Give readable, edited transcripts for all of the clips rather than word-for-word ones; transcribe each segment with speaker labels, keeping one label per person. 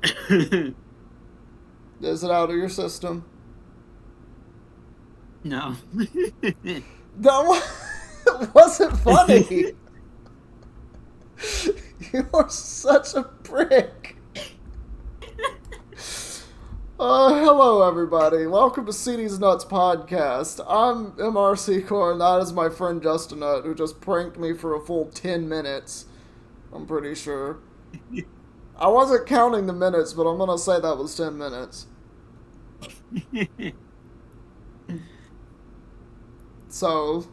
Speaker 1: Is it out of your system?
Speaker 2: No.
Speaker 1: That wasn't funny. You are such a prick. Hello, everybody. Welcome to CD's Nuts Podcast. I'm MRC Core, and that is my friend Justanut, who just pranked me for a full 10 minutes. I'm pretty sure. I wasn't counting the minutes, but I'm gonna say that was 10 minutes. So,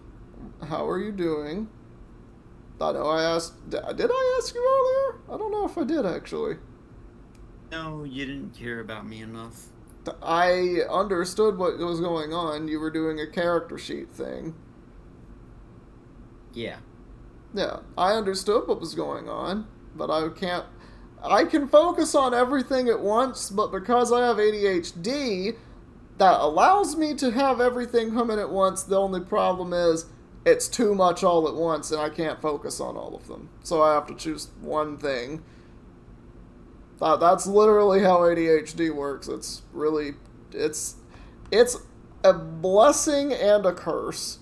Speaker 1: how are you doing? I know I asked. Did I ask you earlier? I don't know if I did, actually.
Speaker 2: No, you didn't care about me enough.
Speaker 1: I understood what was going on. You were doing a character sheet thing.
Speaker 2: Yeah.
Speaker 1: Yeah, I understood what was going on, but I can't. I can focus on everything at once, but because I have ADHD, that allows me to have everything coming at once. The only problem is it's too much all at once, and I can't focus on all of them. So I have to choose one thing. That's literally how ADHD works. It's really, it's a blessing and a curse.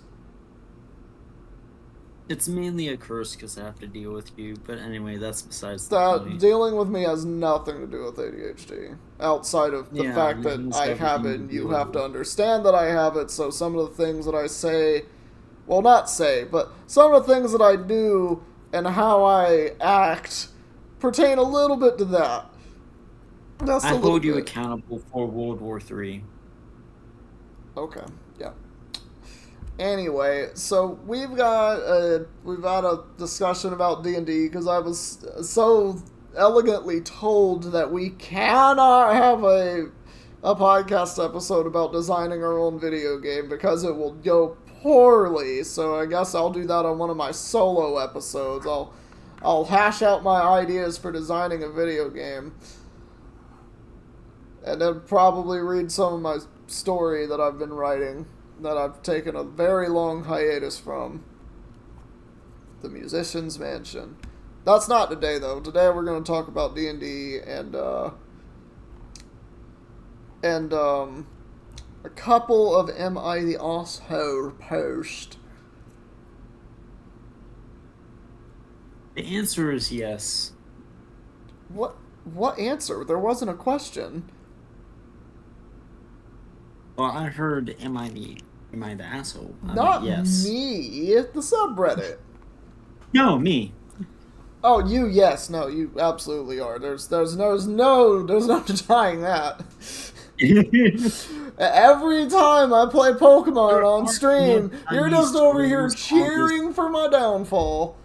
Speaker 2: It's mainly a curse because I have to deal with you. But anyway, that's besides the
Speaker 1: That
Speaker 2: point.
Speaker 1: dealing with me has nothing to do with ADHD, outside of the fact
Speaker 2: It
Speaker 1: that
Speaker 2: has
Speaker 1: I have
Speaker 2: everything
Speaker 1: it
Speaker 2: to
Speaker 1: and
Speaker 2: do
Speaker 1: you
Speaker 2: with
Speaker 1: have to
Speaker 2: it.
Speaker 1: understand that I have it. So some of the things that I say, well, not say, but some of the things that I do and how I act pertain a little bit to that. Just
Speaker 2: I
Speaker 1: a little
Speaker 2: hold you
Speaker 1: bit.
Speaker 2: accountable for World War III.
Speaker 1: Okay. Yeah. Anyway, so we've had a discussion about D&D because I was so elegantly told that we cannot have a podcast episode about designing our own video game because it will go poorly. So I guess I'll do that on one of my solo episodes. I'll hash out my ideas for designing a video game, and then probably read some of my story that I've been writing that I've taken a very long hiatus from. The Musician's Mansion. That's not today though. Today we're going to talk about D&D and a couple of Am I the Asshole post.
Speaker 2: The answer is yes.
Speaker 1: What answer? There wasn't a question.
Speaker 2: Well, I heard, am I the asshole? I meant
Speaker 1: Not
Speaker 2: yes.
Speaker 1: me, the subreddit.
Speaker 2: No, me.
Speaker 1: Oh, you, yes, no, you absolutely are. There's no denying that. Every time I play Pokemon
Speaker 2: There
Speaker 1: on
Speaker 2: aren't enough
Speaker 1: stream, you're
Speaker 2: Chinese
Speaker 1: just over here
Speaker 2: schools on this.
Speaker 1: cheering for my downfall.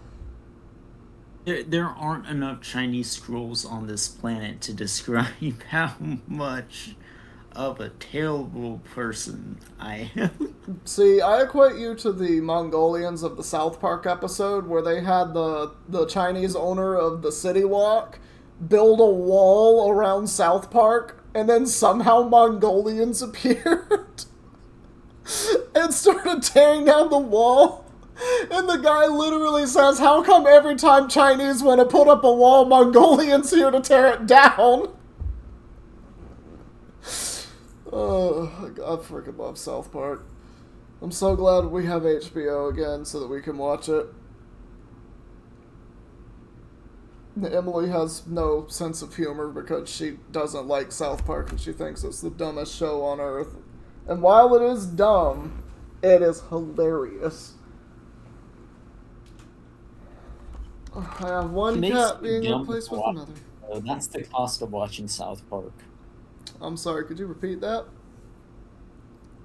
Speaker 2: There aren't enough Chinese scrolls on this planet to describe how much of a terrible person I am.
Speaker 1: See, I equate you to the Mongolians of the South Park episode where they had the Chinese owner of the City Walk build a wall around South Park, and then somehow Mongolians appeared and started tearing down the wall. And the guy literally says, how come every time Chinese want to put up a wall, Mongolians here to tear it down? Oh, I freaking love South Park. I'm so glad we have HBO again so that we can watch it. Emily has no sense of humor because she doesn't like South Park and she thinks it's the dumbest show on earth. And while it is dumb, it is hilarious. I have one
Speaker 2: It makes
Speaker 1: cat
Speaker 2: you
Speaker 1: being
Speaker 2: dumb
Speaker 1: replaced
Speaker 2: to
Speaker 1: with
Speaker 2: watch.
Speaker 1: another.
Speaker 2: That's the cost of watching South Park.
Speaker 1: I'm sorry, could you repeat that?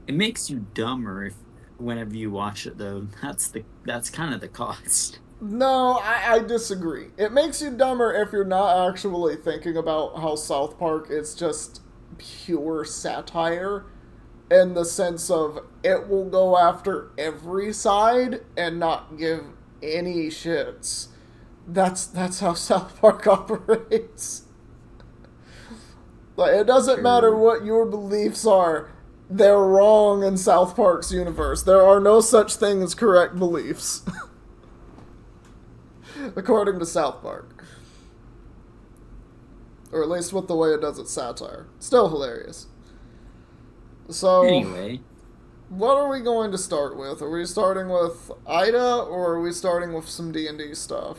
Speaker 2: It makes you dumber if whenever you watch it, though. That's kind of the cost.
Speaker 1: No, I disagree. It makes you dumber if you're not actually thinking about how South Park is just pure satire in the sense of it will go after every side and not give any shits. That's how South Park operates. Like, it doesn't matter
Speaker 2: True.
Speaker 1: what your beliefs are. They're wrong in South Park's universe. There are no such thing as correct beliefs. According to South Park. Or at least with the way it does its satire. Still hilarious. So,
Speaker 2: Anyway,
Speaker 1: what are we going to start with? Are we starting with Ida, or are we starting with some D&D stuff?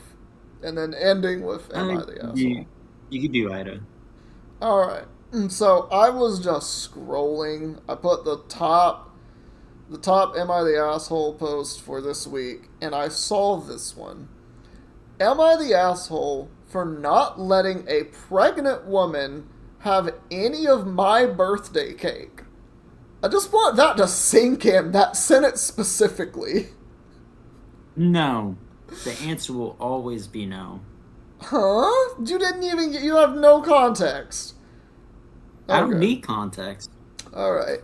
Speaker 1: And then ending with Am I the Asshole?
Speaker 2: you could do Ida.
Speaker 1: Alright. So, I was just scrolling. I put the top Am I the Asshole post for this week, and I saw this one. Am I the asshole for not letting a pregnant woman have any of my birthday cake? I just want that to sink in, that sentence specifically.
Speaker 2: No. The answer will always be no.
Speaker 1: Huh? You have no context.
Speaker 2: I don't need context.
Speaker 1: Alright.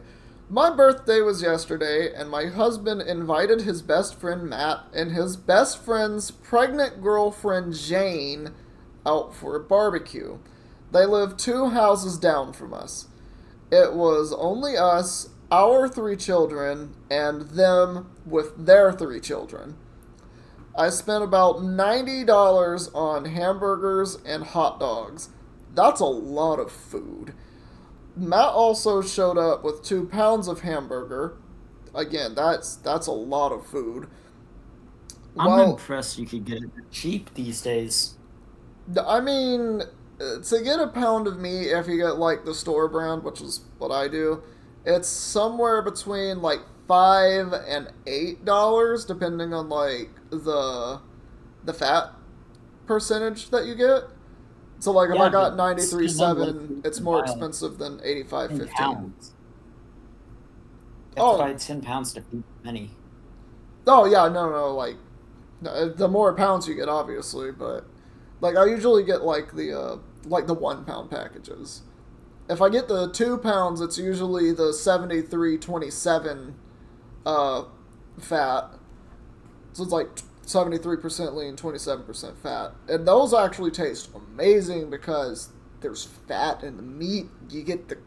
Speaker 1: My birthday was yesterday, and my husband invited his best friend Matt and his best friend's pregnant girlfriend Jane out for a barbecue. They live 2 houses down from us. It was only us, our 3 children, and them with their 3 children. I spent about $90 on hamburgers and hot dogs. That's a lot of food. Matt also showed up with 2 pounds of hamburger. Again, that's a lot of food.
Speaker 2: I'm impressed you could get it cheap these days.
Speaker 1: I mean, to get a pound of meat, if you get like the store brand, which is what I do, it's somewhere between like $5 and $8, depending on like the fat percentage that you get. So, like, if I got 93.7, it's more expensive than 85.15.
Speaker 2: Oh, buy 10 pounds to feed many.
Speaker 1: Oh yeah, no, like the more pounds you get, obviously, but like I usually get like the 1 pound packages. If I get the 2 pounds, it's usually the 73.27 fat. So it's like 73% lean, 27% fat. And those actually taste amazing because there's fat in the meat. You get the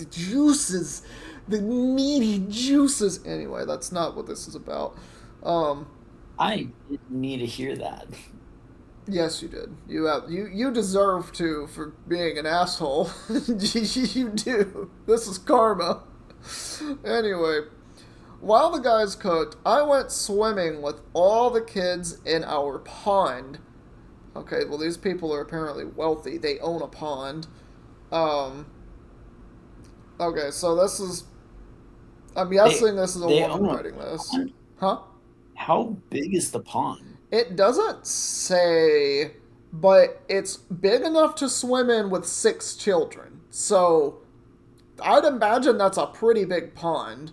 Speaker 1: juices, the meaty juices. Anyway, that's not what this is about.
Speaker 2: I didn't need to hear that.
Speaker 1: Yes, you did. You deserve to for being an asshole. You do. This is karma. Anyway, while the guys cooked, I went swimming with all the kids in our pond. Okay, well, these people are apparently wealthy. They own a pond. Okay, so this is... I'm guessing this is a woman writing this. Huh?
Speaker 2: How big is the pond?
Speaker 1: It doesn't say, but it's big enough to swim in with 6 children. So, I'd imagine that's a pretty big pond.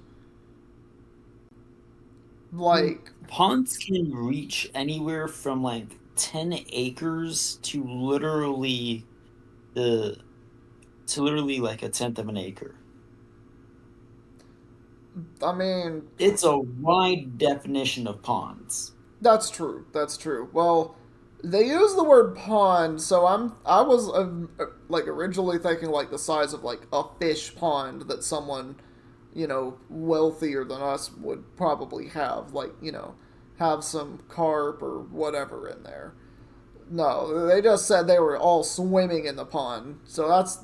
Speaker 1: Like...
Speaker 2: Ponds can reach anywhere from like 10 acres to literally like 1/10 of an acre.
Speaker 1: I mean...
Speaker 2: It's a wide definition of ponds.
Speaker 1: That's true. Well, they use the word pond, so I was like originally thinking like the size of like a fish pond that someone, wealthier than us would probably have, like, have some carp or whatever in there. No, they just said they were all swimming in the pond. So that's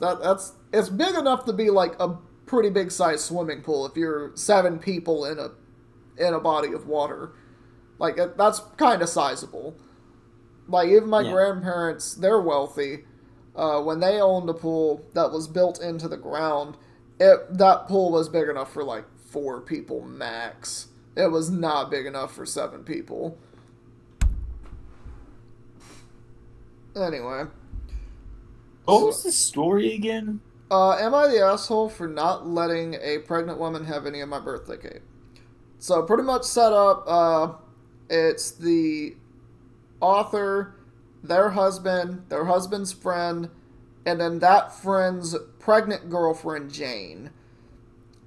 Speaker 1: it's big enough to be like a pretty big size swimming pool if you're 7 people in a body of water. Like, that's kind of sizable. Like, even my grandparents, they're wealthy. When they owned a pool that was built into the ground, that pool was big enough for, like, 4 people max. It was not big enough for 7 people. Anyway.
Speaker 2: What was the story again?
Speaker 1: Am I the asshole for not letting a pregnant woman have any of my birthday cake? So, pretty much set up, it's the author, their husband's friend, and then that friend's pregnant girlfriend, Jane.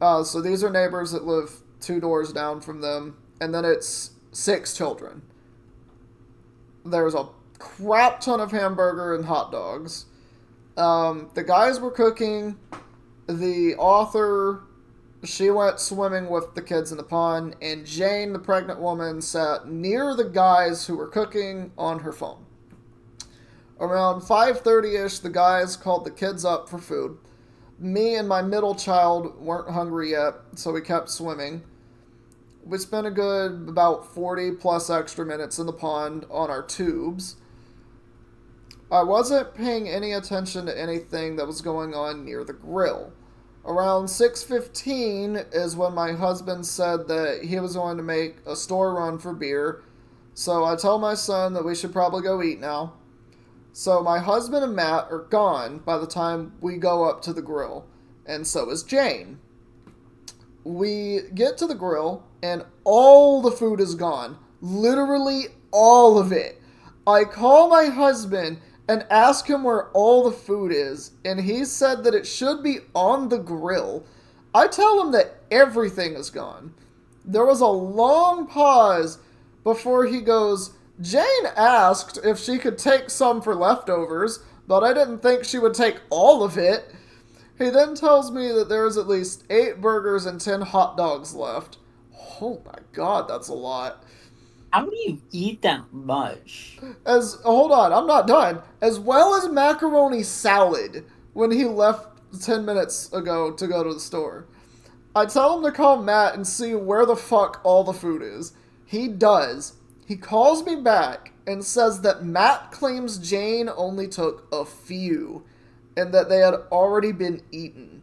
Speaker 1: So these are neighbors that live 2 doors down from them, and then it's 6 children. There's a crap ton of hamburger and hot dogs. The guys were cooking. The author... She went swimming with the kids in the pond, and Jane, the pregnant woman, sat near the guys who were cooking on her phone. Around 5:30ish, the guys called the kids up for food. Me and my middle child weren't hungry yet, so we kept swimming. We spent a good about 40 plus extra minutes in the pond on our tubes. I wasn't paying any attention to anything that was going on near the grill. Around 6:15 is when my husband said that he was going to make a store run for beer. So I told my son that we should probably go eat now. So my husband and Matt are gone by the time we go up to the grill. And so is Jane. We get to the grill and all the food is gone. Literally all of it. I call my husband and ask him where all the food is, and he said that it should be on the grill. I tell him that everything is gone. There was a long pause before he goes, Jane asked if she could take some for leftovers, but I didn't think she would take all of it. He then tells me that there is at least 8 burgers and 10 hot dogs left. Oh my god, that's a lot.
Speaker 2: How do you eat that much?
Speaker 1: Hold on, I'm not done. As well as macaroni salad when he left 10 minutes ago to go to the store. I tell him to call Matt and see where the fuck all the food is. He does. He calls me back and says that Matt claims Jane only took a few and that they had already been eaten.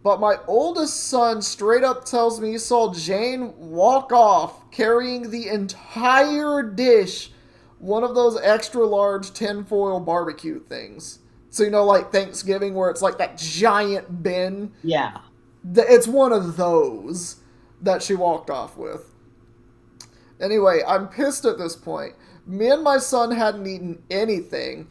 Speaker 1: But my oldest son straight up tells me he saw Jane walk off carrying the entire dish, one of those extra large tinfoil barbecue things. So, you know, like Thanksgiving where it's like that giant bin?
Speaker 2: Yeah.
Speaker 1: It's one of those that she walked off with. Anyway, I'm pissed at this point. Me and my son hadn't eaten anything.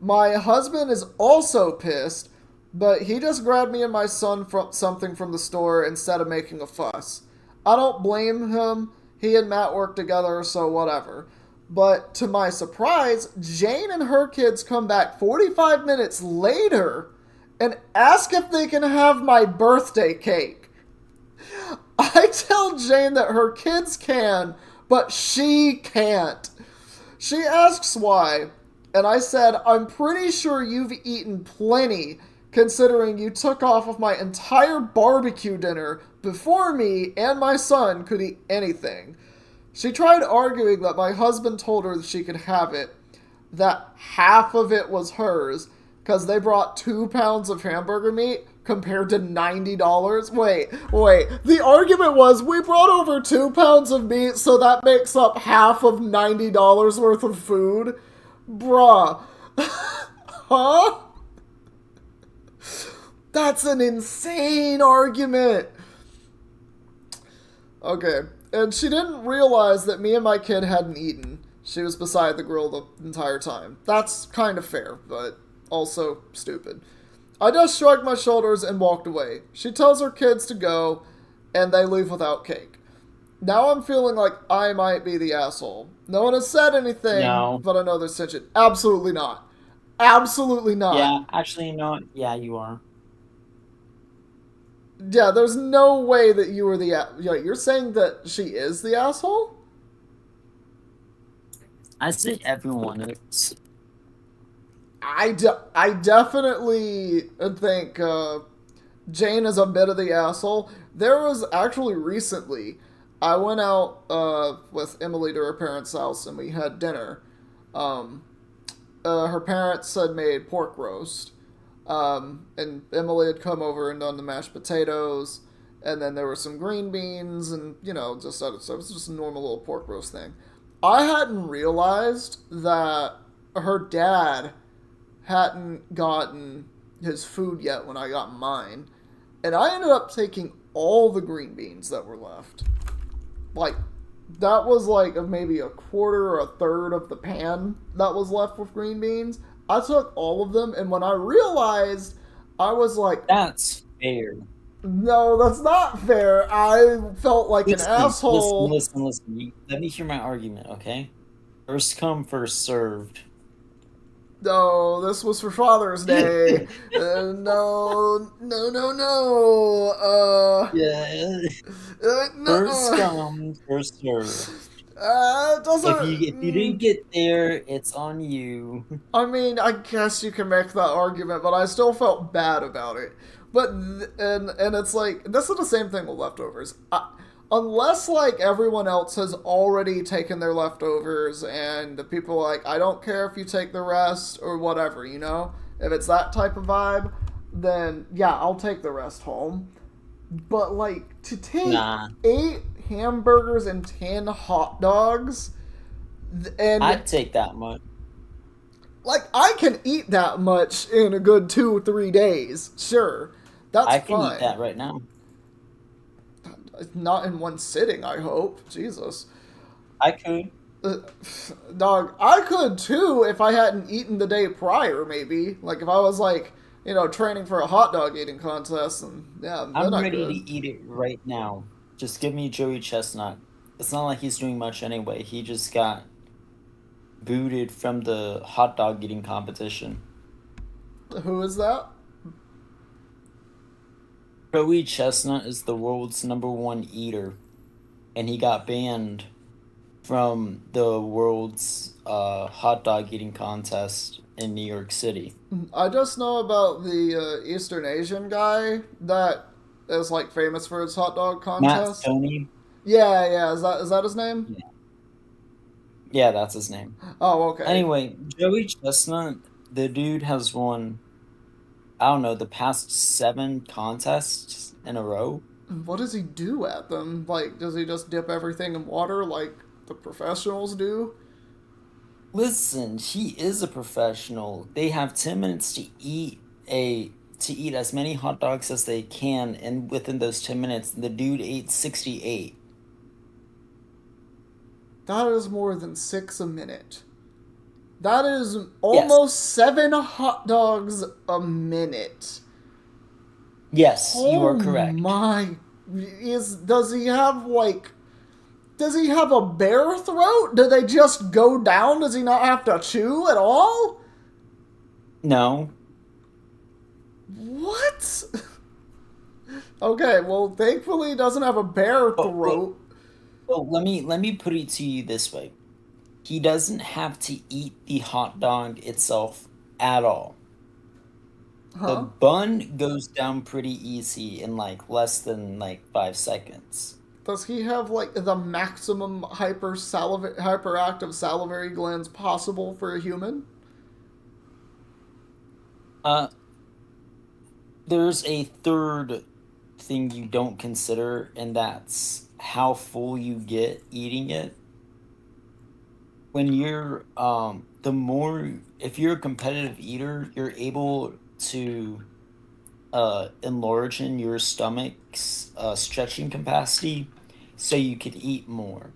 Speaker 1: My husband is also pissed, but he just grabbed me and my son something from the store instead of making a fuss. I don't blame him. He and Matt work together, so whatever. But to my surprise, Jane and her kids come back 45 minutes later and ask if they can have my birthday cake. I tell Jane that her kids can, but she can't. She asks why, and I said, I'm pretty sure you've eaten plenty considering you took off of my entire barbecue dinner before me and my son could eat anything. She tried arguing that my husband told her that she could have it, that half of it was hers, because they brought 2 pounds of hamburger meat compared to $90. Wait. The argument was we brought over 2 pounds of meat, so that makes up half of $90 worth of food? Bruh. Huh? That's an insane argument. Okay, and she didn't realize that me and my kid hadn't eaten. She was beside the grill the entire time. That's kind of fair, but also stupid. I just shrugged my shoulders and walked away. She tells her kids to go, and they leave without cake. Now I'm feeling like I might be the asshole. No one has said anything,
Speaker 2: No.
Speaker 1: but I know there's tension. Absolutely not. Absolutely not.
Speaker 2: Yeah, actually, no. Yeah, you are.
Speaker 1: Yeah, there's no way that you were the... You're saying that she is the asshole?
Speaker 2: I say everyone is.
Speaker 1: I definitely think Jane is a bit of the asshole. There was actually recently, I went out with Emily to her parents' house and we had dinner. Her parents had made pork roast. And Emily had come over and done the mashed potatoes, and then there were some green beans, and, you know, just other stuff. It was just a normal little pork roast thing. I hadn't realized that her dad hadn't gotten his food yet when I got mine, and I ended up taking all the green beans that were left. Like, that was like maybe a quarter or a third of the pan that was left with green beans. I took all of them, and when I realized, I was like...
Speaker 2: That's fair.
Speaker 1: No, that's not fair. I felt like an asshole.
Speaker 2: Listen. Let me hear my argument, okay? First come, first served.
Speaker 1: No, this was for Father's Day. No.
Speaker 2: Yeah.
Speaker 1: No.
Speaker 2: First come, first served.
Speaker 1: Doesn't.
Speaker 2: If you didn't get there, it's on you.
Speaker 1: I mean, I guess you can make that argument, but I still felt bad about it. But and it's like this is the same thing with leftovers. Unless like everyone else has already taken their leftovers, and the people are like, I don't care if you take the rest or whatever, you know. If it's that type of vibe, then yeah, I'll take the rest home. But like to take
Speaker 2: Nah,
Speaker 1: 8 hamburgers and 10 hot dogs, and
Speaker 2: I'd take that much.
Speaker 1: like I can eat that much in a good 2 or 3 days. Sure, that's
Speaker 2: I can eat
Speaker 1: fine.
Speaker 2: that right now.
Speaker 1: Not in one sitting, I hope. Jesus.
Speaker 2: I could.
Speaker 1: Uh, Dog, I could too if I hadn't eaten the day prior, maybe. Like if I was like, training for a hot dog eating contest, and yeah, then
Speaker 2: I'm
Speaker 1: I
Speaker 2: ready to
Speaker 1: could.
Speaker 2: eat it right now. Just give me Joey Chestnut. It's not like he's doing much anyway. He just got booted from the hot dog eating competition.
Speaker 1: Who is that?
Speaker 2: Joey Chestnut is the world's #1 eater, and he got banned from the world's hot dog eating contest in New York City.
Speaker 1: I just know about the Eastern Asian guy that is like famous for his hot dog
Speaker 2: Matt
Speaker 1: contest.
Speaker 2: Stoney?
Speaker 1: Yeah, yeah. Is that his name?
Speaker 2: Yeah. Yeah, that's his name.
Speaker 1: Oh, okay.
Speaker 2: Anyway, Joey Chestnut, the dude has won, I don't know, the past 7 contests in a row.
Speaker 1: What does he do at them? Like, does he just dip everything in water like the professionals do?
Speaker 2: Listen, he is a professional. They have 10 minutes to eat as many hot dogs as they can, and within those 10 minutes, the dude ate 68.
Speaker 1: That is more than 6 a minute. That is
Speaker 2: Yes.
Speaker 1: almost 7 hot dogs a minute.
Speaker 2: Yes, you
Speaker 1: Oh
Speaker 2: are correct.
Speaker 1: my! Does he have a bare throat? Do they just go down? Does he not have to chew at all?
Speaker 2: No.
Speaker 1: What? Okay, well, thankfully he doesn't have a bare
Speaker 2: But, but,
Speaker 1: throat.
Speaker 2: but let me put it to you this way. He doesn't have to eat the hot dog itself at all. The
Speaker 1: Huh?
Speaker 2: bun goes down pretty easy in like less than like 5 seconds.
Speaker 1: Does he have like the maximum hyperactive salivary glands possible for a human?
Speaker 2: Uh, there's a third thing you don't consider, and that's how full you get eating it. When you're the more if you're a competitive eater, you're able to enlarge in your stomach's stretching capacity so you could eat more.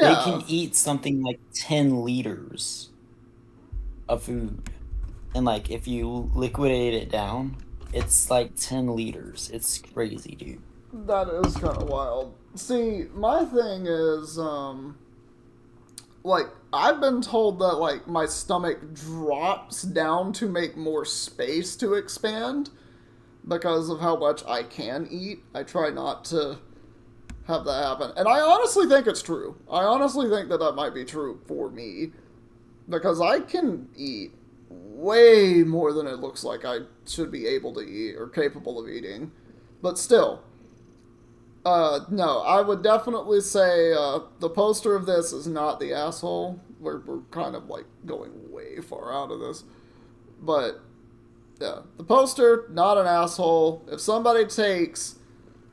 Speaker 2: They
Speaker 1: Yeah,
Speaker 2: can eat something like 10 liters of food. And like if you liquidate it down, it's like 10 liters. It's crazy, dude.
Speaker 1: that is kind of wild. See, my thing is, like, I've been told that, like, my stomach drops down to make more space to expand because of how much I can eat. I try not to have that happen. And I honestly think it's true. I honestly think that might be true for me because I can eat way more than it looks like I should be able to eat or capable of eating. But still, no, I would definitely say the poster of this is not the asshole. We're kind of like going way far out of this. But yeah, the poster, not an asshole. If somebody takes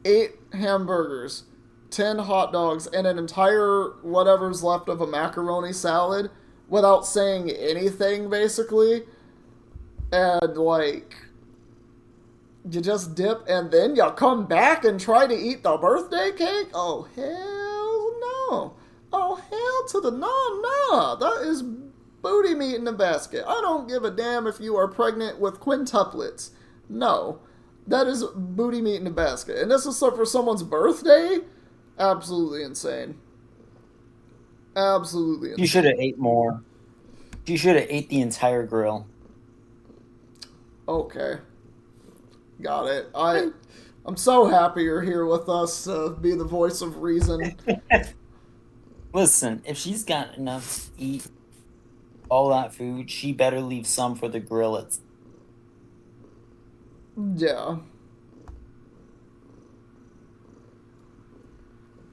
Speaker 1: 8 hamburgers, 10 hot dogs, and an entire whatever's left of a macaroni salad without saying anything, basically, and like you just dip and then you come back and try to eat the birthday cake? Oh, hell no. Oh, hell to the no, no. That is booty meat in a basket. I don't give a damn if you are pregnant with quintuplets. No. That is booty meat in a basket. And this is for someone's birthday? Absolutely insane. Absolutely
Speaker 2: You should
Speaker 1: insane.
Speaker 2: have ate more. You should have ate the entire grill.
Speaker 1: Okay. Got it. I'm so happy you're here with us, be the voice of reason.
Speaker 2: Listen, if she's got enough to eat all that food, she better leave some for the grill
Speaker 1: Yeah.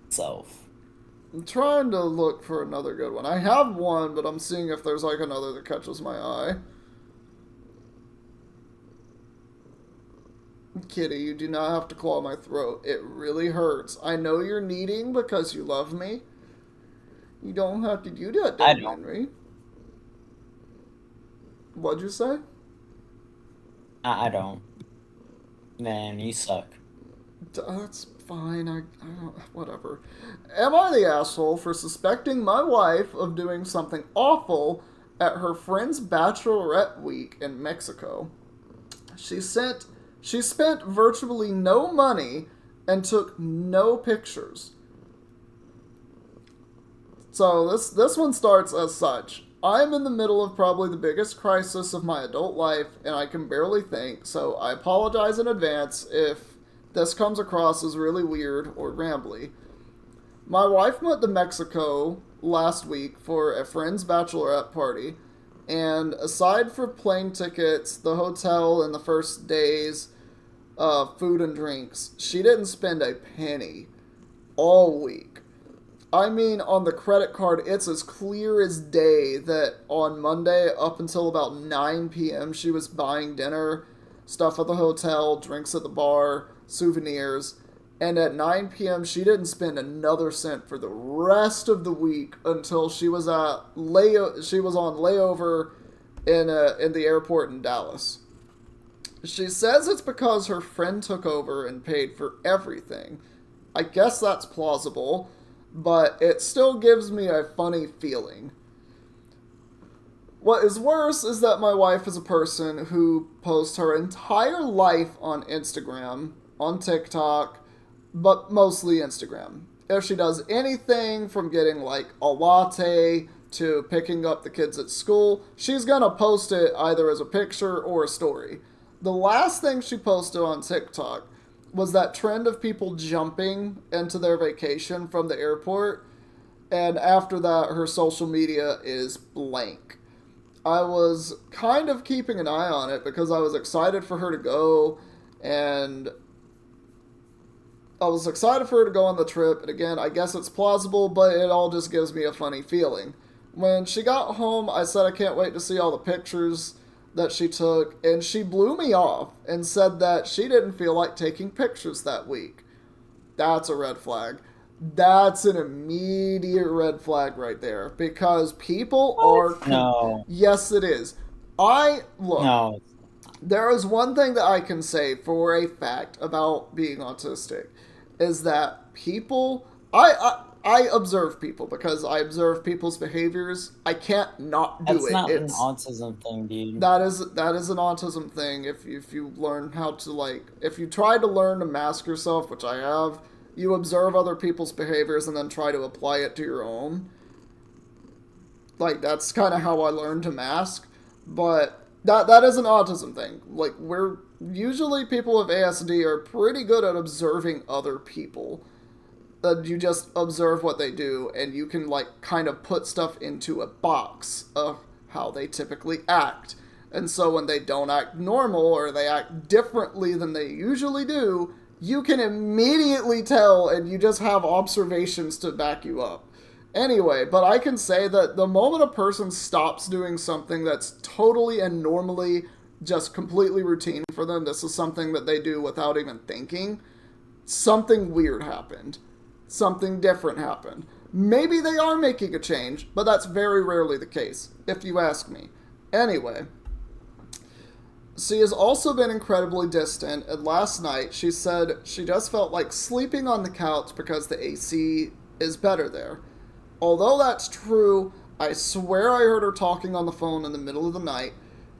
Speaker 2: itself.
Speaker 1: I'm trying to look for another good one. I have one, but I'm seeing if there's like another that catches my eye. Kitty, you do not have to claw my throat. It really hurts. I know you're needing because you love me. You don't have to do that,
Speaker 2: I
Speaker 1: though,
Speaker 2: don't.
Speaker 1: Henry. What'd you say?
Speaker 2: I don't. Man, you suck.
Speaker 1: That's fine. I don't. Whatever. Am I the asshole for suspecting my wife of doing something awful at her friend's bachelorette week in Mexico? She sent. She spent virtually no money and took no pictures. So this one starts as such. I'm in the middle of probably the biggest crisis of my adult life, and I can barely think, so I apologize in advance if this comes across as really weird or rambly. My wife went to Mexico last week for a friend's bachelorette party, and aside for plane tickets, the hotel, and the first day's food and drinks, she didn't spend a penny all week. I mean, on the credit card, it's as clear as day that on Monday, up until about 9 p.m., she was buying dinner, stuff at the hotel, drinks at the bar, souvenirs. And at 9 p.m., she didn't spend another cent for the rest of the week until she was she was on layover in the airport in Dallas. She says it's because her friend took over and paid for everything. I guess that's plausible, but it still gives me a funny feeling. What is worse is that my wife is a person who posts her entire life on Instagram, on TikTok, but mostly Instagram. If she does anything from getting like a latte to picking up the kids at school, she's gonna post it either as a picture or a story. The last thing she posted on TikTok was that trend of people jumping into their vacation from the airport, and after that, her social media is blank. I was kind of keeping an eye on it because I was excited for her to go, and I was excited for her to go on the trip, and again, I guess it's plausible, but it all just gives me a funny feeling. When she got home, I said I can't wait to see all the pictures that she took, and she blew me off and said that she didn't feel like taking pictures that week. That's a red flag. That's an immediate red flag right there because people are.
Speaker 2: No.
Speaker 1: Yes, it is. I look.
Speaker 2: No.
Speaker 1: There is one thing that I can say for a fact about being autistic is that people. I observe people because I observe people's behaviors. I can't not do
Speaker 2: That's
Speaker 1: it.
Speaker 2: not an
Speaker 1: It's
Speaker 2: autism thing, dude.
Speaker 1: that is an autism thing. If you learn how to if you try to learn to mask yourself, which I have, you observe other people's behaviors and then try to apply it to your own. Like that's kind of how I learned to mask, but that is an autism thing. Like we're usually people with ASD are pretty good at observing other people. You just observe what they do and you can like kind of put stuff into a box of how they typically act. And so when they don't act normal or they act differently than they usually do, you can immediately tell and you just have observations to back you up. Anyway, but I can say that the moment a person stops doing something that's totally and normally just completely routine for them, this is something that they do without even thinking, something weird happened. Something different happened. Maybe they are making a change, but that's very rarely the case, if you ask me. Anyway, she has also been incredibly distant, and last night she said she just felt like sleeping on the couch because the AC is better there. Although that's true, I swear I heard her talking on the phone in the middle of the night,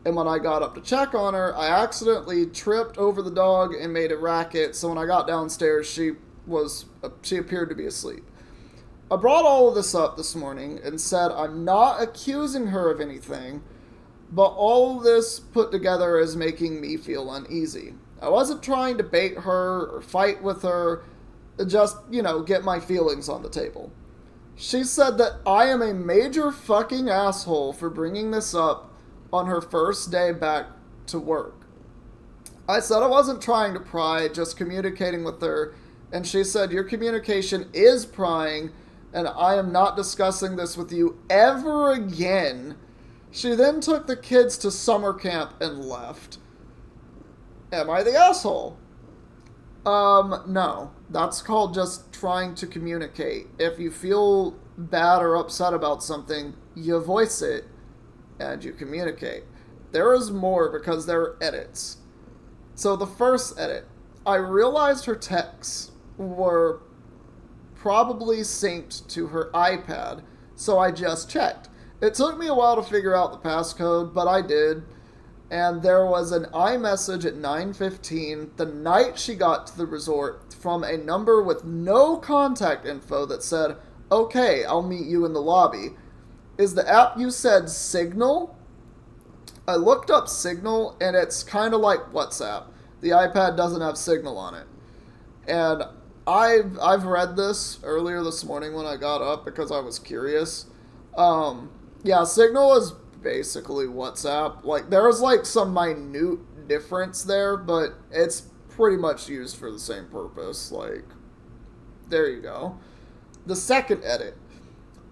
Speaker 1: and when I got up to check on her, I accidentally tripped over the dog and made a racket, so when I got downstairs, she appeared to be asleep. I brought all of this up this morning and said I'm not accusing her of anything, but all of this put together is making me feel uneasy. I wasn't trying to bait her or fight with her, just, get my feelings on the table. She said that I am a major fucking asshole for bringing this up on her first day back to work. I said I wasn't trying to pry, just communicating with her, and she said, your communication is prying, and I am not discussing this with you ever again. She then took the kids to summer camp and left. Am I the asshole? No. That's called just trying to communicate. If you feel bad or upset about something, you voice it and you communicate. There is more because there are edits. So the first edit, I realized her texts were probably synced to her iPad, so I just checked. It took me a while to figure out the passcode, but I did. And there was an iMessage at 9:15 the night she got to the resort from a number with no contact info that said, okay, I'll meet you in the lobby. Is the app you said Signal? I looked up Signal, and it's kind of like WhatsApp. The iPad doesn't have Signal on it. And I've read this earlier this morning when I got up because I was curious. Yeah, Signal is basically WhatsApp. Like, there's like some minute difference there, but it's pretty much used for the same purpose. Like, there you go. The second edit.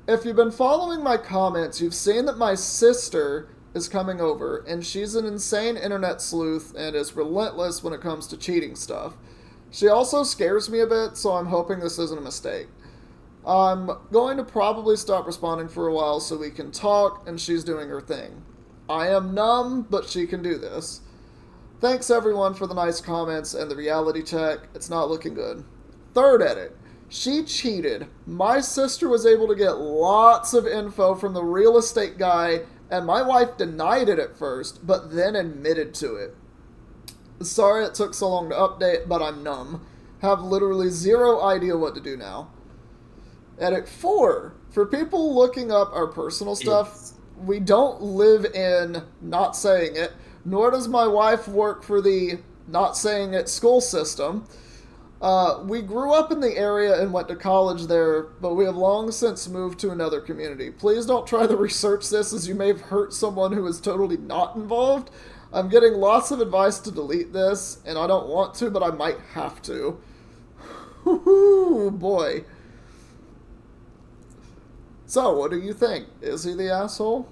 Speaker 1: If you've been following my comments, you've seen that my sister is coming over, and she's an insane internet sleuth and is relentless when it comes to cheating stuff. She also scares me a bit, so I'm hoping this isn't a mistake. I'm going to probably stop responding for a while so we can talk, and she's doing her thing. I am numb, but she can do this. Thanks everyone for the nice comments and the reality check. It's not looking good. Third edit. She cheated. My sister was able to get lots of info from the real estate guy, and my wife denied it at first, but then admitted to it. Sorry it took so long to update, but I'm numb. Have literally zero idea what to do now. Edit 4. For people looking up our personal stuff, we don't live in Not Saying It, nor does my wife work for the Not Saying It school system. We grew up in the area and went to college there, but we have long since moved to another community. Please don't try to research this, as you may have hurt someone who is totally not involved. I'm getting lots of advice to delete this, and I don't want to, but I might have to. Whoo, boy. So, what do you think? Is he the asshole?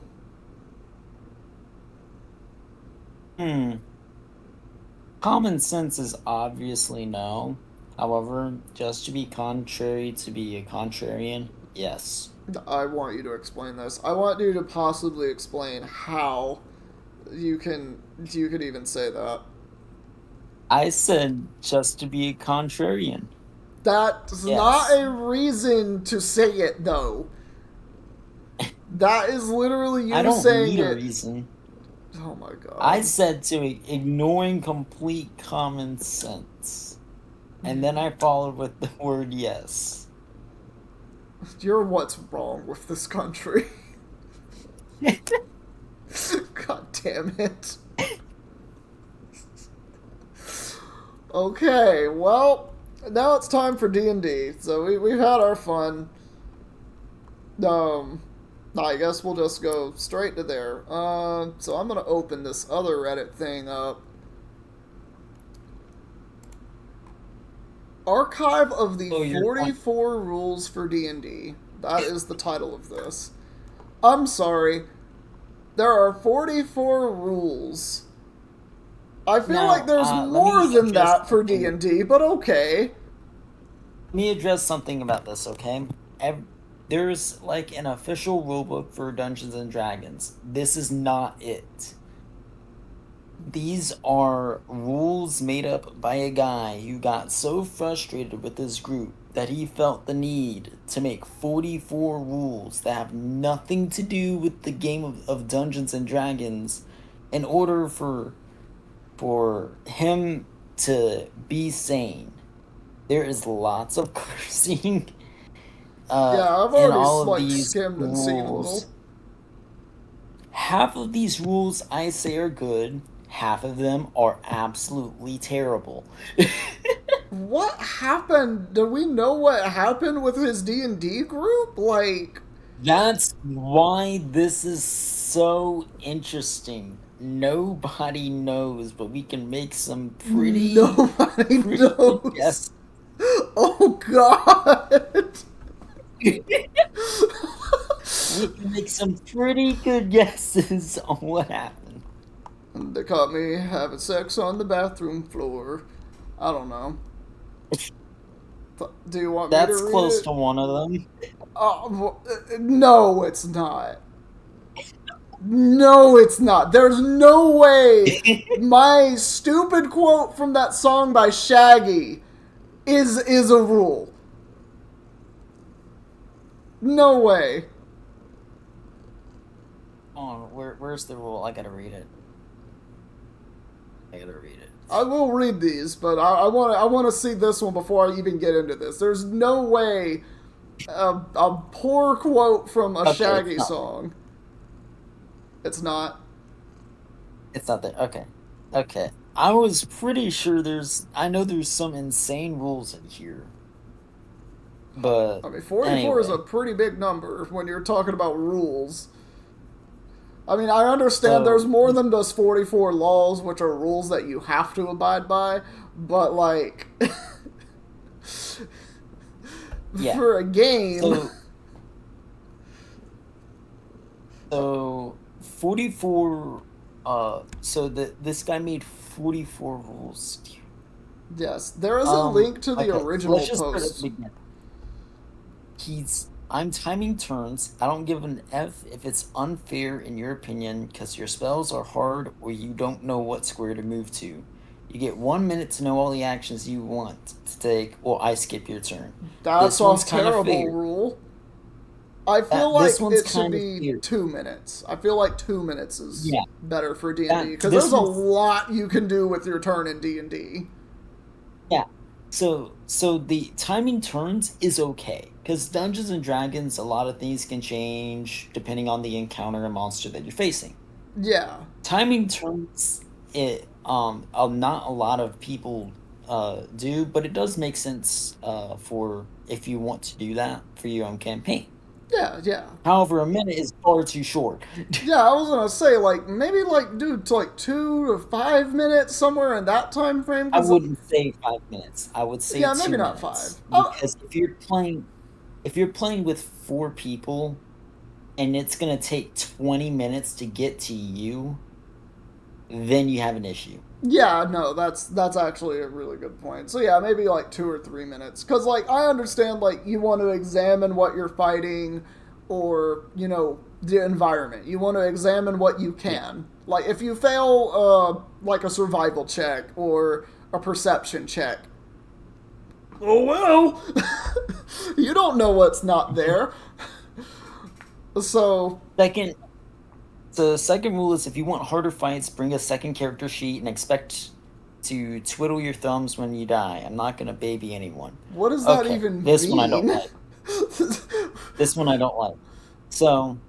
Speaker 2: Common sense is obviously no. However, just to be contrary to be a contrarian, yes.
Speaker 1: I want you to explain this. I want you to possibly explain how you could even say that.
Speaker 2: I said just to be a contrarian.
Speaker 1: That's
Speaker 2: Yes.
Speaker 1: not a reason to say it, though. That is literally
Speaker 2: I
Speaker 1: you
Speaker 2: don't
Speaker 1: saying
Speaker 2: need a
Speaker 1: it.
Speaker 2: reason.
Speaker 1: Oh my god.
Speaker 2: I said to ignoring complete common sense. And then I followed with the word yes.
Speaker 1: You're what's wrong with this country. God damn it. Okay, well, now it's time for D&D. So we've had our fun. I guess we'll just go straight to there. So I'm going to open this other Reddit thing up. Archive of the 44 Rules for D&D. That is the title of this. I'm sorry. There are 44 rules. I feel like there's more than that for D&D, but okay.
Speaker 2: Let me address something about this, okay? There's like an official rulebook for Dungeons and Dragons. This is not it. These are rules made up by a guy who got so frustrated with his group that he felt the need to make 44 rules that have nothing to do with the game of Dungeons and Dragons in order for him to be sane. There is lots of cursing.
Speaker 1: Yeah, I've already skimmed and seen a little.
Speaker 2: Half of these rules I say are good. Half of them are absolutely terrible.
Speaker 1: What happened? Do we know what happened with his D&D group? Like,
Speaker 2: That's why this is so interesting. Nobody knows, but we can make some
Speaker 1: nobody
Speaker 2: pretty good
Speaker 1: knows.
Speaker 2: guesses.
Speaker 1: Oh God.
Speaker 2: We can make some pretty good guesses on what happened.
Speaker 1: They caught me having sex on the bathroom floor. I don't know. Do you want me to
Speaker 2: That's
Speaker 1: read
Speaker 2: close
Speaker 1: it?
Speaker 2: to one of them.
Speaker 1: No, it's not. No, it's not. There's no way my stupid quote from that song by Shaggy is a rule. No way.
Speaker 2: Oh, where's the rule? I gotta read it. I gotta read it.
Speaker 1: I will read these, but I want to see this one before I even get into this. There's no way a poor quote from a
Speaker 2: Okay, it's
Speaker 1: Shaggy
Speaker 2: not.
Speaker 1: song. It's not.
Speaker 2: It's not there. Okay. Okay. I was pretty sure I know there's some insane rules in here. But
Speaker 1: I mean, 44 is a
Speaker 2: anyway.
Speaker 1: pretty big number when you're talking about rules. I mean, I understand there's
Speaker 2: So,
Speaker 1: more than just 44 laws, which are rules that you have to abide by, but like,
Speaker 2: yeah.
Speaker 1: for a game.
Speaker 2: So, so 44 this guy made 44 rules.
Speaker 1: Yes, there is a link to the
Speaker 2: Okay, so let's
Speaker 1: original
Speaker 2: just start at the
Speaker 1: post.
Speaker 2: beginning. I'm timing turns. I don't give an F if it's unfair in your opinion because your spells are hard or you don't know what square to move to. You get 1 minute to know all the actions you want to take, or I skip your turn.
Speaker 1: That's
Speaker 2: This
Speaker 1: a
Speaker 2: one's kind of
Speaker 1: terrible
Speaker 2: fair.
Speaker 1: rule. I feel
Speaker 2: This
Speaker 1: like
Speaker 2: one's
Speaker 1: it should
Speaker 2: kind of
Speaker 1: be
Speaker 2: fair.
Speaker 1: 2 minutes. I feel like 2 minutes is
Speaker 2: Yeah,
Speaker 1: better for D&D because
Speaker 2: this
Speaker 1: there's a
Speaker 2: one's
Speaker 1: lot you can do with your turn in D&D.
Speaker 2: yeah. So the timing turns is okay because Dungeons and Dragons, a lot of things can change depending on the encounter and monster that you're facing.
Speaker 1: Yeah,
Speaker 2: Timing turns not a lot of people do, but it does make sense for if you want to do that for your own campaign.
Speaker 1: yeah, yeah.
Speaker 2: However, a minute is far too short.
Speaker 1: Yeah, I was gonna say like maybe like dude to like 2 to 5 minutes somewhere in that time frame
Speaker 2: I
Speaker 1: because
Speaker 2: wouldn't say 5 minutes. I would say
Speaker 1: yeah, maybe
Speaker 2: two
Speaker 1: not five.
Speaker 2: minutes
Speaker 1: Oh,
Speaker 2: because if you're playing with four people and it's gonna take 20 minutes to get to you, then you have an issue.
Speaker 1: yeah, no, that's actually a really good point. So yeah, maybe like 2 or 3 minutes because like I understand like you want to examine what you're fighting, or the environment. You want to examine what you
Speaker 2: Yeah.
Speaker 1: can. Like if you fail like a survival check or a perception check, oh well, you don't know what's not there. So
Speaker 2: Second, the second rule is if you want harder fights, bring a second character sheet and expect to twiddle your thumbs when you die. I'm not gonna baby anyone.
Speaker 1: what does that
Speaker 2: Okay,
Speaker 1: even
Speaker 2: this one I don't
Speaker 1: mean?
Speaker 2: like. This one I don't like. So,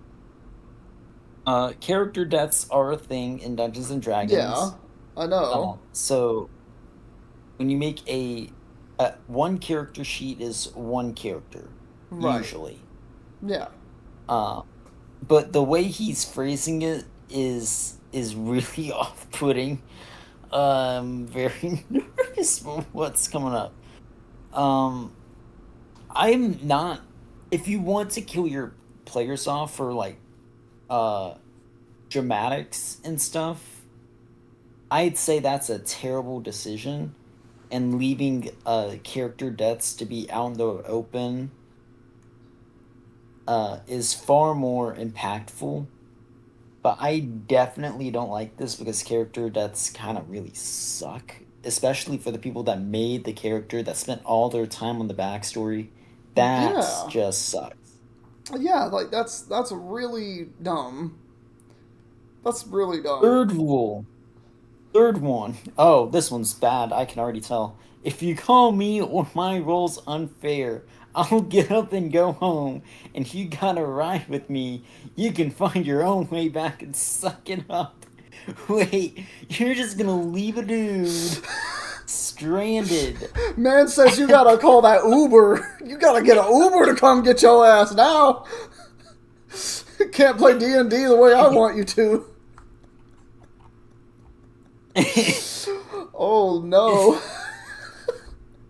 Speaker 2: character deaths are a thing in Dungeons and
Speaker 1: Yeah,
Speaker 2: Dragons.
Speaker 1: I know.
Speaker 2: So when you make one character sheet is one character
Speaker 1: Right.
Speaker 2: usually.
Speaker 1: Yeah.
Speaker 2: Uh, but the way he's phrasing it is really off-putting. Very nervous for what's coming up. Um, I'm not. If you want to kill your players off for like uh dramatics and stuff, I'd say that's a terrible decision. And leaving character deaths to be out in the open is far more impactful. But I definitely don't like this because character deaths kind of really suck, especially for the people that made the character that spent all their time on the backstory. That's
Speaker 1: Yeah.
Speaker 2: just sucks.
Speaker 1: Yeah, like that's really dumb. That's really dumb.
Speaker 2: Third rule, third one. Oh, this one's bad. I can already tell. If you call me or my roles unfair, I'll get up and go home. And if you gotta ride with me, you can find your own way back and suck it up. Wait, you're just gonna leave a dude stranded.
Speaker 1: Man says you gotta call that Uber. You gotta get an Uber to come get your ass now. Can't play D&D the way I want you to. Oh no.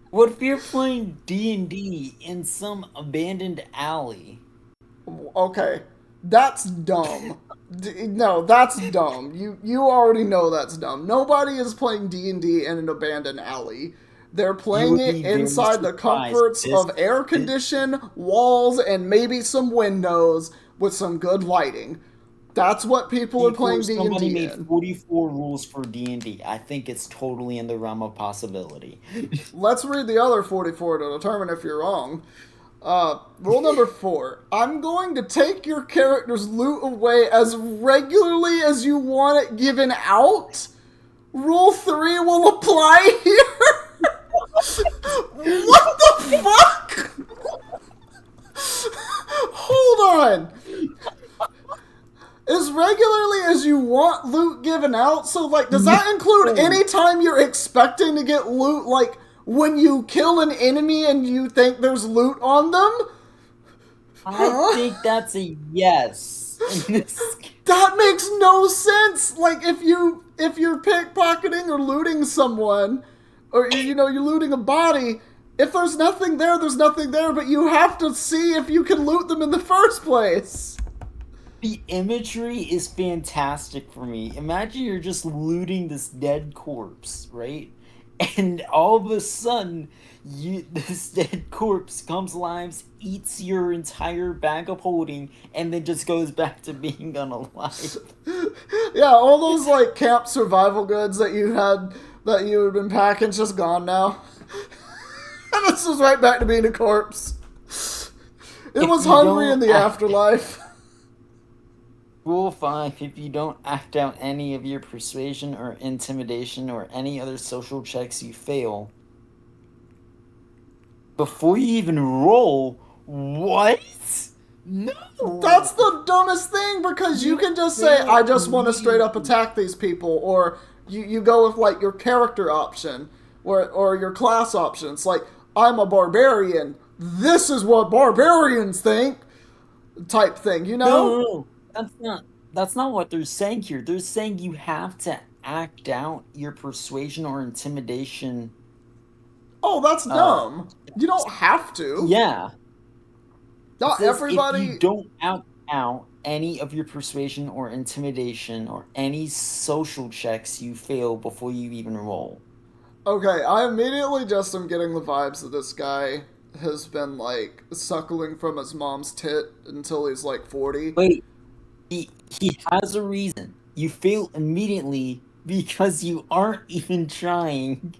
Speaker 2: What if you're playing D&D in some abandoned alley?
Speaker 1: Okay, that's dumb. No, that's dumb. You already know that's dumb. Nobody is playing D&D in an abandoned alley. They're playing it inside the comforts of air conditioned walls and maybe some windows with some good lighting. That's what people are playing D&D in.
Speaker 2: Somebody made 44 rules for D&D. I think it's totally in the realm of possibility.
Speaker 1: Let's read the other 44 to determine if you're wrong. Rule number 4. I'm going to take your character's loot away as regularly as you want it given out. Rule 3 will apply here. What the fuck? Hold on. As regularly as you want loot given out? So, like, does that include any time you're expecting to get loot, like, when you kill an enemy and you think there's loot on them?
Speaker 2: I think that's a yes.
Speaker 1: That makes no sense. Like, if you're pickpocketing or looting someone, or, you know, you're looting a body, if there's nothing there, there's nothing there, but you have to see if you can loot them in the first place.
Speaker 2: The imagery is fantastic for me. Imagine you're just looting this dead corpse, right? And all of a sudden, this dead corpse comes alive, eats your entire bag of holding, and then just goes back to being unalive.
Speaker 1: Yeah, all those, like, camp survival goods that you had been packing just gone now. And this is right back to being a corpse. It was hungry in the afterlife.
Speaker 2: Rule 5, if you don't act out any of your persuasion or intimidation or any other social checks, you fail. Before you even roll, what? No!
Speaker 1: That's the dumbest thing, because you can just say, I just want to straight up attack these people, or you go with, like, your character option, or your class option. It's like, I'm a barbarian, this is what barbarians think, type thing, you know?
Speaker 2: No. That's not what they're saying here. They're saying you have to act out your persuasion or intimidation.
Speaker 1: Oh, that's dumb. You don't have to.
Speaker 2: Yeah.
Speaker 1: Not everybody.
Speaker 2: If you don't act out any of your persuasion or intimidation or any social checks, you fail before you even roll.
Speaker 1: Okay, I immediately just am getting the vibes that this guy has been, like, suckling from his mom's tit until he's, like, 40.
Speaker 2: Wait. He has a reason. You fail immediately because you aren't even trying,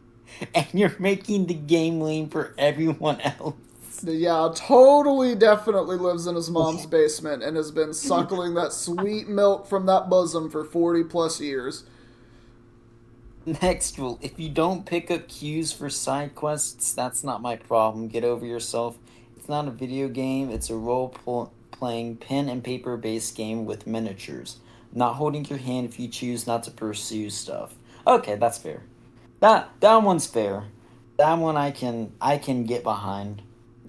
Speaker 2: and you're making the game lame for everyone else.
Speaker 1: Yeah, totally definitely lives in his mom's basement and has been suckling that sweet milk from that bosom for 40 plus years.
Speaker 2: Next rule, if you don't pick up cues for side quests, that's not my problem. Get over yourself. It's not a video game, it's a role-playing pen and paper based game with miniatures. Not holding your hand if you choose not to pursue stuff. Okay, that's fair. That one's fair. That one I can get behind.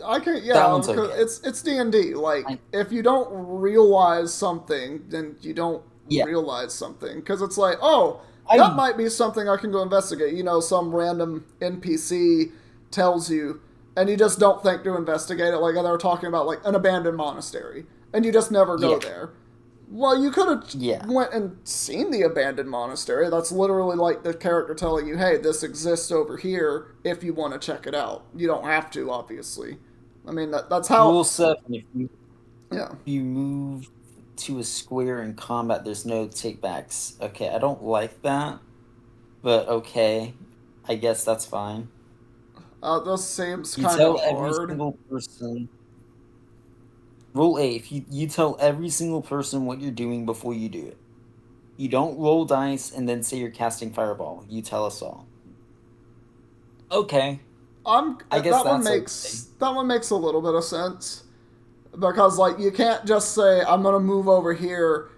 Speaker 1: I can, yeah, because okay. It's D&D. Like, if you don't realize something, then you don't realize something. Because it's like, oh, that might be something I can go investigate. You know, some random NPC tells you, and you just don't think to investigate it. Like, they were talking about, like, an abandoned monastery, and you just never go there. Well, you could have went and seen the abandoned monastery. That's literally like the character telling you, hey, this exists over here if you want to check it out. You don't have to, obviously. I mean, that's how...
Speaker 2: Rule 7, if you move to a square in combat, there's no takebacks. Okay, I don't like that, but okay. I guess that's fine.
Speaker 1: This seems kind of hard.
Speaker 2: Every single person... Rule 8, if you tell every single person what you're doing before you do it. You don't roll dice and then say you're casting Fireball. You tell us all. Okay. I guess
Speaker 1: that one makes a little bit of sense. Because, like, you can't just say, I'm going to move over here,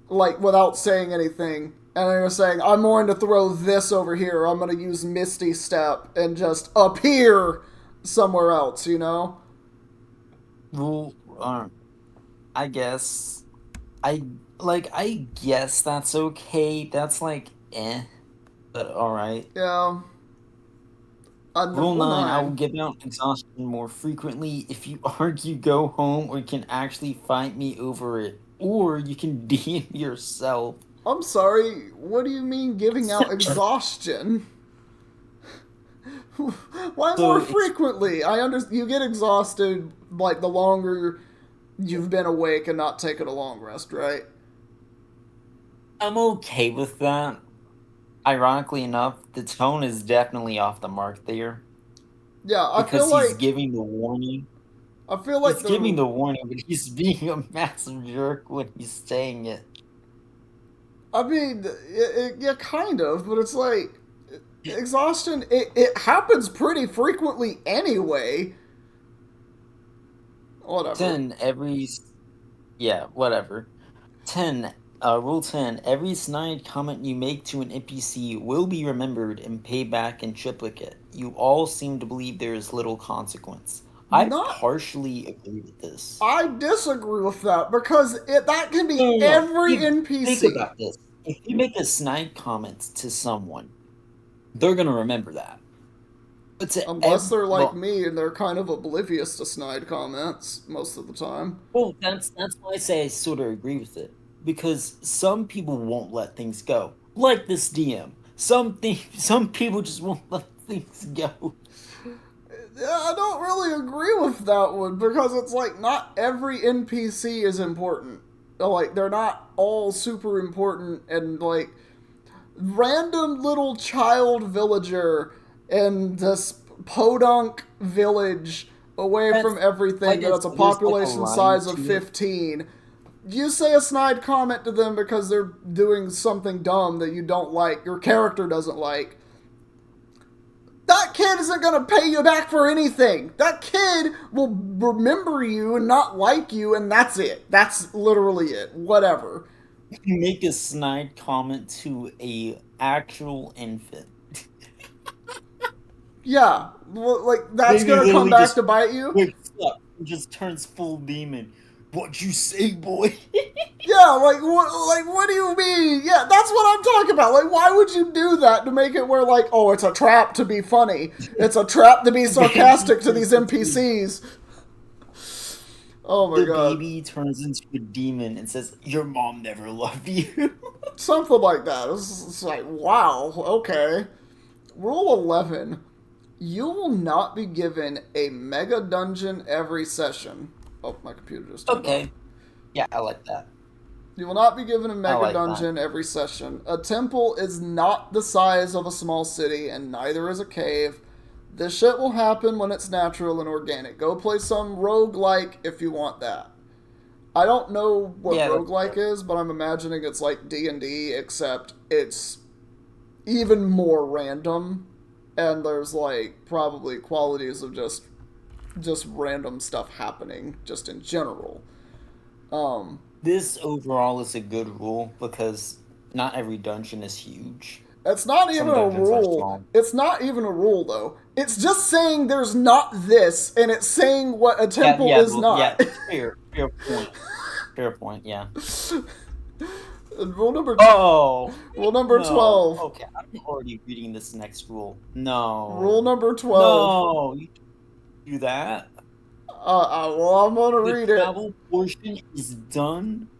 Speaker 1: like, without saying anything, And you're saying, I'm going to throw this over here. I'm going to use Misty Step and just appear somewhere else, you know?
Speaker 2: Well, I guess I guess that's okay. That's like but all right.
Speaker 1: Yeah.
Speaker 2: Rule
Speaker 1: Rule
Speaker 2: 9, I will
Speaker 1: 9.
Speaker 2: give out exhaustion more frequently if you argue, go home, or can actually fight me over it. Or you can DM yourself.
Speaker 1: I'm sorry, what do you mean giving out exhaustion? Why
Speaker 2: So
Speaker 1: more
Speaker 2: it's
Speaker 1: frequently? You get exhausted like the longer you've been awake and not taken a long rest, right?
Speaker 2: I'm okay with that. Ironically enough, the tone is definitely off the mark there
Speaker 1: Yeah,
Speaker 2: because he's giving the warning.
Speaker 1: I feel like
Speaker 2: He's giving
Speaker 1: the
Speaker 2: the warning, but he's being a massive jerk when he's saying it.
Speaker 1: I mean, yeah, kind of, but it's like exhaustion. It happens pretty frequently anyway. Whatever.
Speaker 2: 10 every yeah, whatever. 10 Rule 10, every snide comment you make to an NPC will be remembered and paid back in triplicate. You all seem to believe there is little consequence. I
Speaker 1: Not.
Speaker 2: partially agree with this.
Speaker 1: I disagree with that because that can be
Speaker 2: No, no, no.
Speaker 1: every
Speaker 2: Think
Speaker 1: NPC.
Speaker 2: about this. If you make a snide comment to someone, they're gonna remember that. But
Speaker 1: Unless they're like
Speaker 2: well,
Speaker 1: me and they're kind of oblivious to snide comments most of the time.
Speaker 2: well, that's why I say I sort of agree with it because some people won't let things go, like this DM. Some people just won't let things go.
Speaker 1: Yeah, I don't really agree with that one because it's like not every NPC is important. Like they're not all super important and like random little child villager in this podunk village away from
Speaker 2: That's
Speaker 1: everything
Speaker 2: like
Speaker 1: that has a
Speaker 2: there's like a
Speaker 1: population
Speaker 2: line
Speaker 1: size of
Speaker 2: to it.
Speaker 1: 15. You say a snide comment to them because they're doing something dumb that you don't like, your character doesn't like. That kid isn't going to pay you back for anything. That kid will remember you and not like you, and that's it. That's literally it. Whatever.
Speaker 2: Make a snide comment to a actual infant.
Speaker 1: Yeah, like that's
Speaker 2: Baby
Speaker 1: going to come
Speaker 2: literally
Speaker 1: back
Speaker 2: just
Speaker 1: to bite you.
Speaker 2: wakes up and just turns full demon. What you say, boy?
Speaker 1: Yeah, what do you mean? Yeah, that's what I'm talking about. Like, why would you do that to make it where, like, oh, it's a trap to be funny? It's a trap to be
Speaker 2: Baby
Speaker 1: sarcastic to these
Speaker 2: turns into
Speaker 1: NPCs. Oh my
Speaker 2: the
Speaker 1: god.
Speaker 2: baby turns into a demon and says, "Your mom never loved you."
Speaker 1: Something like that. It's like, wow, okay. Rule 11. You will not be given a mega dungeon every session. Oh, my computer just turned off.
Speaker 2: Okay, yeah, I like that.
Speaker 1: You will not be given a
Speaker 2: I
Speaker 1: mega
Speaker 2: like that.
Speaker 1: dungeon every session. A temple is not the size of a small city, and neither is a cave. This shit will happen when it's natural and organic. Go play some roguelike if you want that. I don't know what
Speaker 2: Yeah, that's
Speaker 1: roguelike
Speaker 2: fair.
Speaker 1: is, but I'm imagining it's like D&D, except it's even more random. And there's like probably qualities of just random stuff happening just in general. Um,
Speaker 2: This overall is a good rule because not every dungeon is huge.
Speaker 1: It's not even
Speaker 2: Some
Speaker 1: a
Speaker 2: dungeons are
Speaker 1: rule.
Speaker 2: small.
Speaker 1: It's not even a rule, though. It's just saying there's not this, and it's saying what a
Speaker 2: Yeah,
Speaker 1: temple
Speaker 2: yeah,
Speaker 1: is
Speaker 2: well, yeah.
Speaker 1: not.
Speaker 2: Fair point. Fair point. Yeah.
Speaker 1: rule number
Speaker 2: Oh
Speaker 1: rule number
Speaker 2: no.
Speaker 1: 12.
Speaker 2: Okay, I'm already reading this next rule.
Speaker 1: Rule
Speaker 2: No,
Speaker 1: number 12.
Speaker 2: no, you do that.
Speaker 1: Well, I'm gonna
Speaker 2: The
Speaker 1: read it.
Speaker 2: travel portion is done.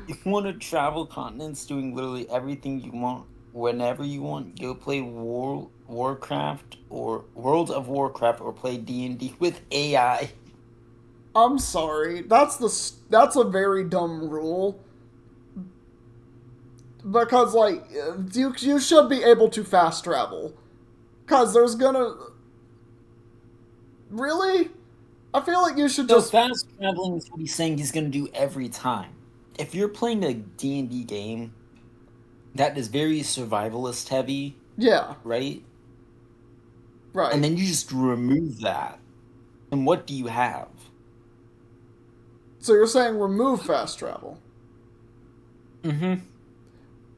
Speaker 2: If you want to travel continents, doing literally everything you want, whenever you want, go play Warcraft or World of Warcraft or play D&D with AI.
Speaker 1: I'm sorry. That's a very dumb rule because like you should be able to fast travel because there's gonna really. I feel like you should
Speaker 2: So
Speaker 1: just
Speaker 2: fast traveling is what he's saying he's going to do every time. If you're playing a D&D game that is very survivalist heavy,
Speaker 1: yeah,
Speaker 2: right? And
Speaker 1: right.
Speaker 2: then you just remove that. And what do you have?
Speaker 1: So you're saying remove fast travel.
Speaker 2: Mm-hmm.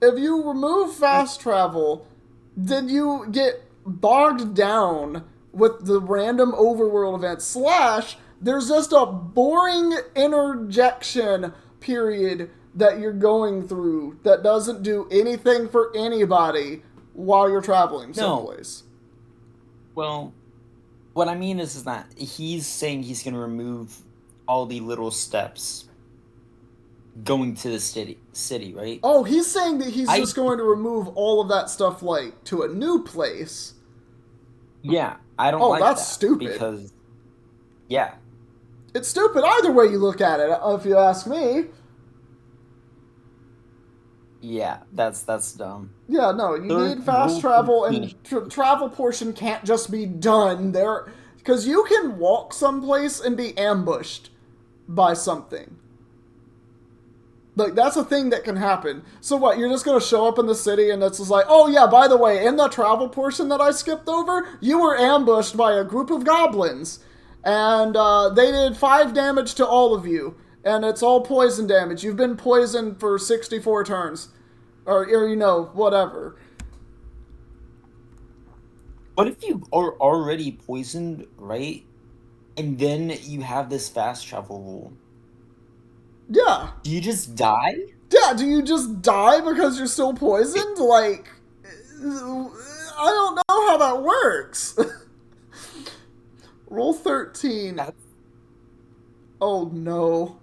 Speaker 1: If you remove fast travel, then you get bogged down with the random overworld events. Slash, there's just a boring interjection period that you're going through that doesn't do anything for anybody while you're traveling someplace.
Speaker 2: Well, what I mean is that he's saying he's going to remove all the little steps going to the city, right?
Speaker 1: Oh, he's saying that he's just going to remove all of that stuff, like, to a new place.
Speaker 2: Yeah, I don't like that.
Speaker 1: Oh, that's stupid.
Speaker 2: Because, yeah.
Speaker 1: It's stupid either way you look at it, if you ask me.
Speaker 2: Yeah, that's dumb.
Speaker 1: Yeah, no, you need fast travel, and travel portion can't just be done there. Because you can walk someplace and be ambushed by something. Like, that's a thing that can happen. So what, you're just going to show up in the city and it's just like, oh yeah, by the way, in the travel portion that I skipped over, you were ambushed by a group of goblins. And they did 5 damage to all of you. And it's all poison damage. You've been poisoned for 64 turns. Or you know, whatever.
Speaker 2: What if you are already poisoned, right? And then you have this fast travel rule.
Speaker 1: Yeah.
Speaker 2: Do you just die?
Speaker 1: Yeah, do you just die because you're still poisoned? Like, I don't know how that works. Rule 13. Oh no.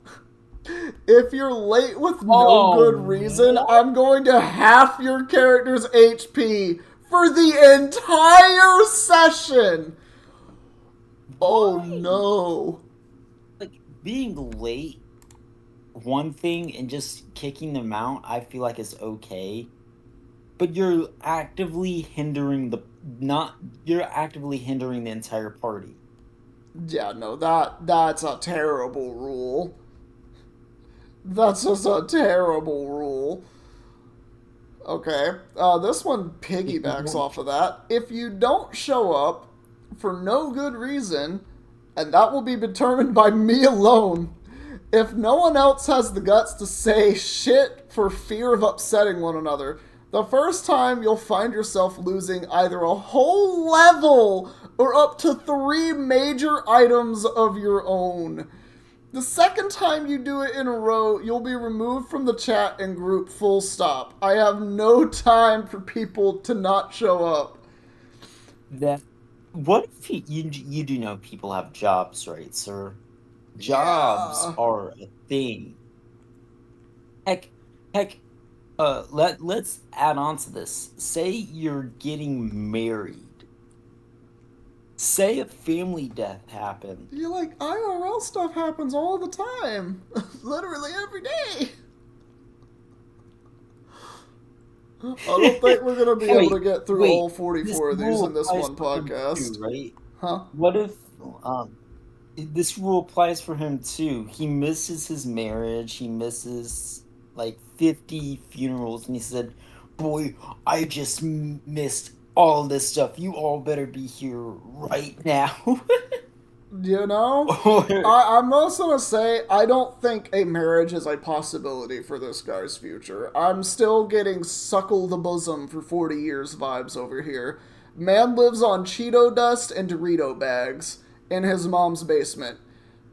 Speaker 1: If you're late with no good reason, I'm going to half your character's HP for the entire session. Oh no.
Speaker 2: Like, being late, one thing, and just kicking them out, I feel like is okay. But you're actively hindering the entire party.
Speaker 1: Yeah, no, that's a terrible rule. That's just a terrible rule. Okay, this one piggybacks off of that. If you don't show up for no good reason, and that will be determined by me alone, if no one else has the guts to say shit for fear of upsetting one another, the first time you'll find yourself losing either a whole level or up to 3 major items of your own. The second time you do it in a row, you'll be removed from the chat and group full stop. I have no time for people to not show up.
Speaker 2: What if you do know people have jobs, right, sir? Jobs are a thing. Heck, let's add on to this. Say you're getting married. Say a family death happened.
Speaker 1: You're like, IRL stuff happens all the time. Literally every day. I don't think we're going to be able to get through all 44 of these in this one podcast.
Speaker 2: Too, right?
Speaker 1: Huh?
Speaker 2: What if this rule applies for him too? He misses his marriage. He misses like 50 funerals. And he said, boy, I just missed all this stuff. You all better be here right now.
Speaker 1: You know, I'm also going to say, I don't think a marriage is a possibility for this guy's future. I'm still getting suckle the bosom for 40 years vibes over here. Man lives on Cheeto dust and Dorito bags in his mom's basement.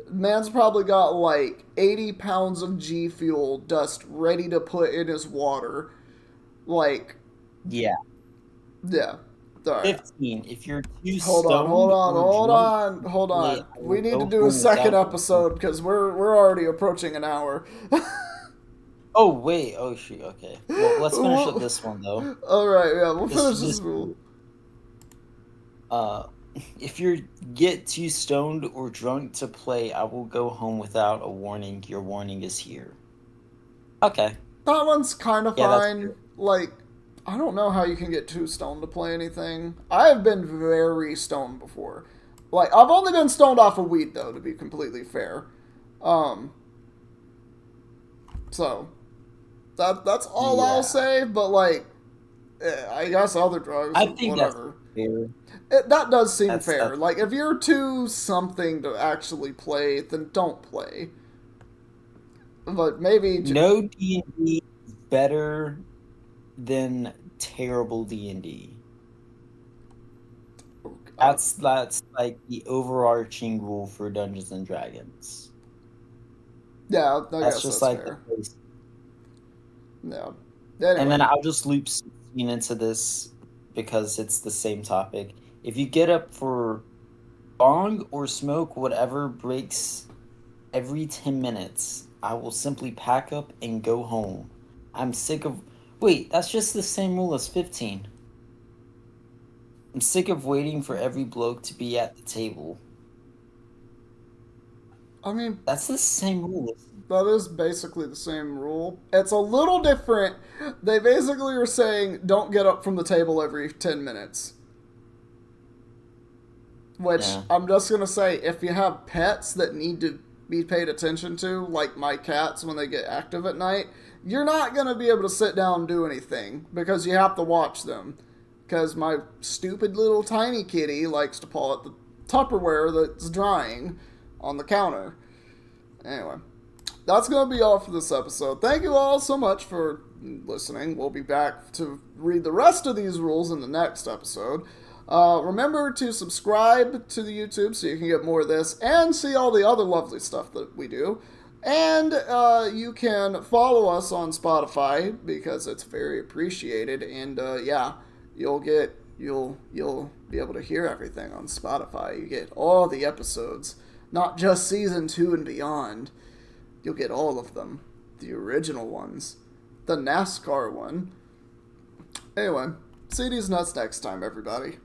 Speaker 1: Man's probably got like 80 pounds of G Fuel dust ready to put in his water. Like,
Speaker 2: yeah.
Speaker 1: Right.
Speaker 2: 15. If you're too
Speaker 1: hold on. We need to do a second episode because we're already approaching an hour.
Speaker 2: Oh wait. Oh shoot. Okay. Well, let's finish up this one though.
Speaker 1: All right. Yeah, we'll finish this rule.
Speaker 2: If you get too stoned or drunk to play, I will go home without a warning. Your warning is here. Okay.
Speaker 1: That one's kind of fine. Like, I don't know how you can get too stoned to play anything. I have been very stoned before. Like, I've only been stoned off of weed, though, to be completely fair. So, that's all I'll say, but, like, I guess other drugs,
Speaker 2: I think
Speaker 1: whatever.
Speaker 2: That's fair.
Speaker 1: That does seem fair. Like, if you're too something to actually play, then don't play. But maybe...
Speaker 2: No D&D is better than terrible D&D.
Speaker 1: I,
Speaker 2: That's like the overarching rule for Dungeons and Dragons.
Speaker 1: yeah, I
Speaker 2: That's
Speaker 1: guess
Speaker 2: just
Speaker 1: that's
Speaker 2: like the
Speaker 1: fair.
Speaker 2: place.
Speaker 1: Yeah.
Speaker 2: And
Speaker 1: Anyway,
Speaker 2: then I'll just loop 16 into this because it's the same topic. If you get up for bong or smoke, whatever breaks every 10 minutes, I will simply pack up and go home. I'm sick of. Wait, that's just the same rule as 15. I'm sick of waiting for every bloke to be at the table.
Speaker 1: I mean,
Speaker 2: That's the same rule.
Speaker 1: that is basically the same rule. It's a little different. They basically are saying don't get up from the table every 10 minutes. Which
Speaker 2: Yeah.
Speaker 1: I'm just going to say, if you have pets that need to be paid attention to, like my cats when they get active at night, you're not going to be able to sit down and do anything because you have to watch them. Because my stupid little tiny kitty likes to paw at the Tupperware that's drying on the counter. Anyway, that's going to be all for this episode. Thank you all so much for listening. We'll be back to read the rest of these rules in the next episode. Remember to subscribe to the YouTube so you can get more of this and see all the other lovely stuff that we do. And you can follow us on Spotify because it's very appreciated. And yeah, you'll be able to hear everything on Spotify. You get all the episodes, not just season 2 and beyond. You'll get all of them, the original ones, the NASCAR one. Anyway, see these nuts next time, everybody.